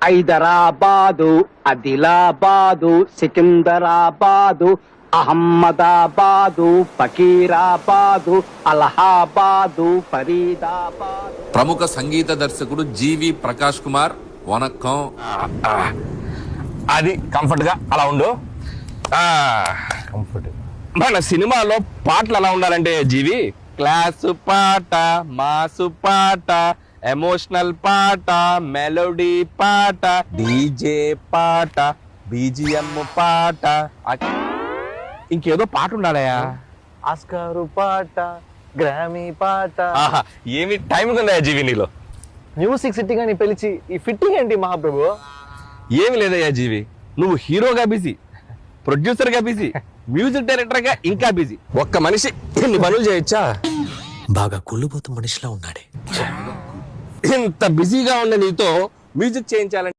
హైదరాబాదు, ఆదిలాబాదు, సికింద్రాబాదు, అహ్మదాబాదు, ఫకీరాబాదు, అలహాబాదు, ఫరీదాబాదు. ప్రముఖ సంగీత దర్శకుడు జీవి ప్రకాష్ కుమార్ వనక్కం. అది కంఫర్ట్ గా అలా ఉండు. కంఫర్ట్ మన సినిమాలో పాటలు ఎలా ఉండాలంటే జీవి, క్లాసు పాట, మాసు పాట, ఎమోషనల్ పాట, మెలోడీ పాట, డీజే పాట, బీజిఎం పాట, ఇంకేదో పాట ఉండాలయా, ఆస్కారు పాట, గ్రామీ పాట. ఏమి టైం ఉందా జీవి నీలో? మ్యూజిక్ సిట్టింగ్ అని పిలిచి ఈ ఫిట్టింగ్ ఏంటి మహాప్రభు? ఏమి లేదయ్యా జీవి, నువ్వు హీరోగా బిజీ, ప్రొడ్యూసర్ గా బిజీ, మ్యూజిక్ డైరెక్టర్ గా ఇంకా బిజీ. ఒక్క మనిషి ఇన్ని పనులు చేయొచ్చా? బాగా కుళ్ళుబోతు మనిషిలా ఉన్నాడే. ఇంత బిజీగా ఉన్న నీతో మ్యూజిక్ చేయించాలంటే